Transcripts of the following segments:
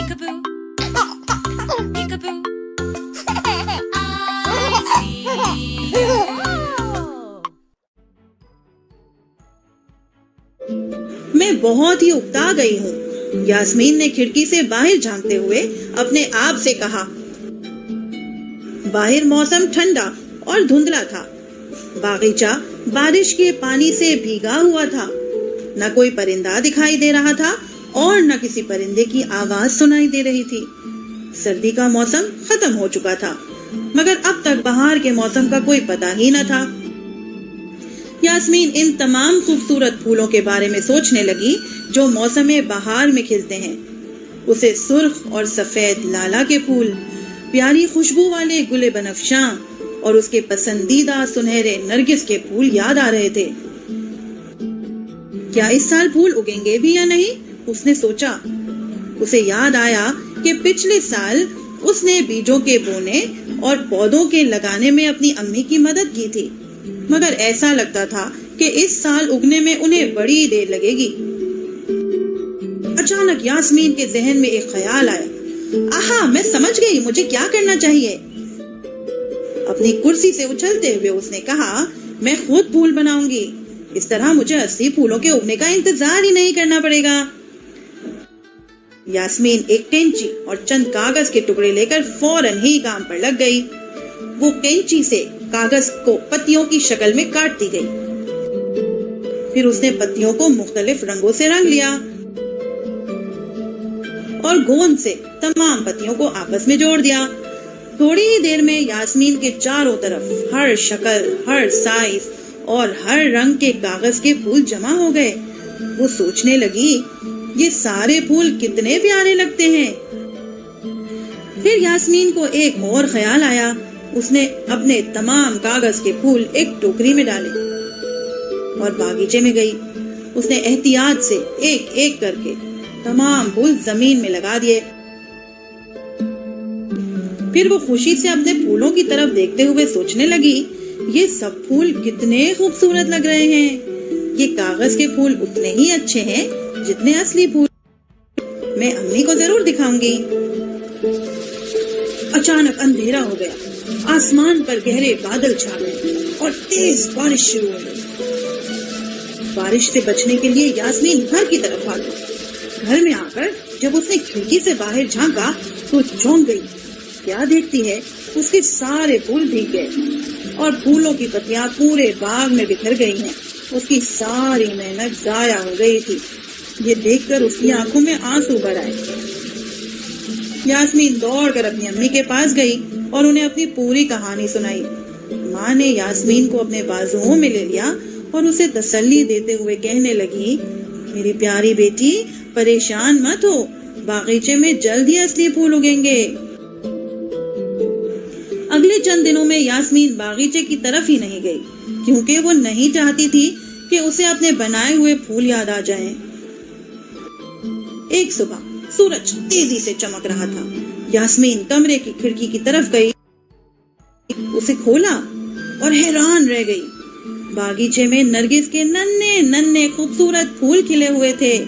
Peekaboo, peekaboo, I see you. میں بہت ہی اکتا گئی ہوں، یاسمین نے کھڑکی سے باہر جھانکتے ہوئے اپنے آپ سے کہا۔ باہر موسم ٹھنڈا اور دھندلا تھا، باغیچہ بارش کے پانی سے بھیگا ہوا تھا، نہ کوئی پرندہ دکھائی دے رہا تھا اور نہ کسی پرندے کی آواز سنائی دے رہی تھی۔ سردی کا موسم ختم ہو چکا تھا، مگر اب تک بہار کے موسم کا کوئی پتہ ہی نہ تھا۔ یاسمین ان تمام خوبصورت پھولوں کے بارے میں سوچنے لگی جو موسم بہار میں کھلتے ہیں۔ اسے سرخ اور سفید لالا کے پھول، پیاری خوشبو والے گل بنفشاں اور اس کے پسندیدہ سنہرے نرگس کے پھول یاد آ رہے تھے۔ کیا اس سال پھول اگیں گے بھی یا نہیں؟ اس نے سوچا۔ اسے یاد آیا کہ پچھلے سال اس نے بیجوں کے بونے اور پودوں کے لگانے میں اپنی امی کی مدد کی تھی، مگر ایسا لگتا تھا کہ اس سال اگنے میں انہیں بڑی دیر لگے گی۔ اچانک یاسمین کے ذہن میں ایک خیال آیا۔ آہا، میں سمجھ گئی مجھے کیا کرنا چاہیے۔ اپنی کرسی سے اچھلتے ہوئے اس نے کہا، میں خود پھول بناؤں گی، اس طرح مجھے اصلی پھولوں کے اگنے کا انتظار ہی نہیں کرنا پڑے گا۔ یاسمین ایک کینچی اور چند کاغذ کے ٹکڑے لے کر فوراً ہی کام پر لگ گئی۔ وہ کینچی سے کاغذ کو پتیوں کی شکل میں کاٹتی گئی، پھر اس نے پتیوں کو مختلف رنگوں سے رنگ لیا اور گوند سے تمام پتیوں کو آپس میں جوڑ دیا۔ تھوڑی ہی دیر میں یاسمین کے چاروں طرف ہر شکل، ہر سائز اور ہر رنگ کے کاغذ کے پھول جمع ہو گئے۔ وہ سوچنے لگی، یہ سارے پھول کتنے پیارے لگتے ہیں۔ پھر یاسمین کو ایک اور خیال آیا۔ اس نے اپنے تمام کاغذ کے پھول ایک ٹوکری میں ڈالے اور باغیچے میں گئی۔ اس نے احتیاط سے ایک ایک کر کے تمام پھول زمین میں لگا دیے۔ پھر وہ خوشی سے اپنے پھولوں کی طرف دیکھتے ہوئے سوچنے لگی، یہ سب پھول کتنے خوبصورت لگ رہے ہیں۔ یہ کاغذ کے پھول اتنے ہی اچھے ہیں جتنے اصلی پھول۔ میں امی کو ضرور دکھاؤں گی۔ اچانک اندھیرا ہو گیا، آسمان پر گہرے بادل چھا گئے اور تیز بارش شروع ہو گئی۔ بارش سے بچنے کے لیے یاسمین گھر کی طرف بھاگی۔ گھر میں آ کر جب اس نے کھڑکی سے باہر جھانکا تو چونک گئی۔ کیا دیکھتی ہے، اس کے سارے پھول بھیگ گئے اور پھولوں کی پتیاں پورے باغ میں بکھر گئی ہیں۔ اس کی ساری محنت ضائع ہو گئی تھی۔ یہ دیکھ کر اس کی آنکھوں میں آنسو بھر آئے۔ یاسمین دوڑ کر اپنی امی کے پاس گئی اور انہیں اپنی پوری کہانی سنائی۔ ماں نے یاسمین کو اپنے بازوؤں میں لے لیا اور اسے تسلی دیتے ہوئے کہنے لگی، میری پیاری بیٹی، پریشان مت ہو، باغیچے میں جلد ہی اصلی پھول اگیں گے۔ اگلے چند دنوں میں یاسمین باغیچے کی طرف ہی نہیں گئی، کیونکہ وہ نہیں چاہتی تھی کہ اسے اپنے بنائے ہوئے پھول یاد آ جائیں۔ ایک صبح سورج تیزی سے چمک رہا تھا۔ یاسمین کمرے کی کھڑکی کی طرف گئی، اسے کھولا اور حیران رہ گئی۔ باغیچے میں نرگس کے ننھے ننھے خوبصورت پھول کھلے ہوئے تھے۔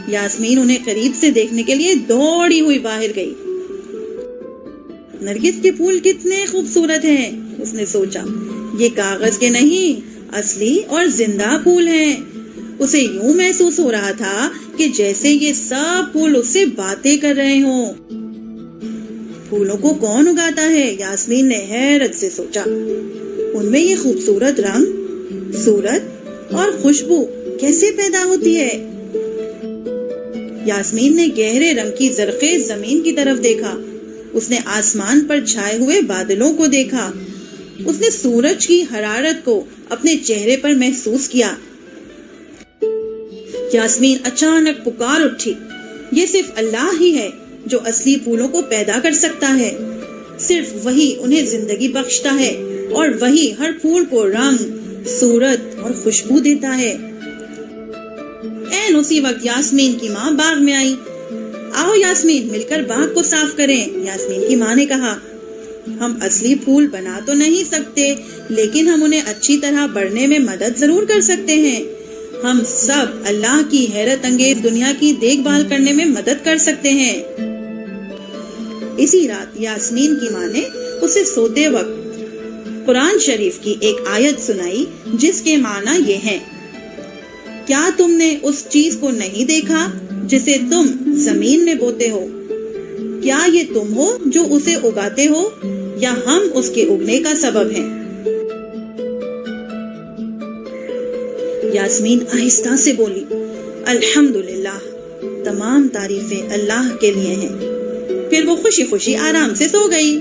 یاسمین انہیں قریب سے دیکھنے کے لیے دوڑی ہوئی باہر گئی۔ نرگس کے پھول کتنے خوبصورت ہیں، اس نے سوچا۔ یہ کاغذ کے نہیں، اصلی اور زندہ پھول ہیں۔ اسے یوں محسوس ہو رہا تھا کہ جیسے یہ سب پھول اس سے باتیں کر رہے ہوں۔ پھولوں کو کون اگاتا ہے، یاسمین نے حیرت سے سوچا۔ ان میں یہ خوبصورت رنگ، صورت اور خوشبو کیسے پیدا ہوتی ہے؟ یاسمین نے گہرے رنگ کی زرخیز زمین کی طرف دیکھا۔ اس نے آسمان پر چھائے ہوئے بادلوں کو دیکھا۔ اس نے سورج کی حرارت کو اپنے چہرے پر محسوس کیا۔ یاسمین اچانک پکار اٹھی، یہ صرف اللہ ہی ہے جو اصلی پھولوں کو پیدا کر سکتا ہے۔ صرف وہی انہیں زندگی بخشتا ہے اور وہی ہر پھول کو رنگ، صورت اور خوشبو دیتا ہے۔ اسی وقت یاسمین کی ماں باغ میں آئی۔ آؤ یاسمین، مل کر باغ کو صاف کریں، یاسمین کی ماں نے کہا۔ ہم اصلی پھول بنا تو نہیں سکتے، لیکن ہم انہیں اچھی طرح بڑھنے میں مدد ضرور کر سکتے ہیں۔ ہم سب اللہ کی حیرت انگیز دنیا کی دیکھ بھال کرنے میں مدد کر سکتے ہیں۔ اسی رات یاسمین کی ماں نے اسے سوتے وقت قرآن شریف کی ایک آیت سنائی جس کے معنی یہ ہیں: کیا تم نے اس چیز کو نہیں دیکھا جسے تم زمین میں بوتے ہو؟ کیا یہ تم ہو جو اسے اگاتے ہو یا ہم اس کے اگنے کا سبب ہیں؟ یاسمین آہستہ سے بولی، الحمدللہ، تمام تعریفیں اللہ کے لیے ہیں۔ پھر وہ خوشی خوشی آرام سے سو گئی۔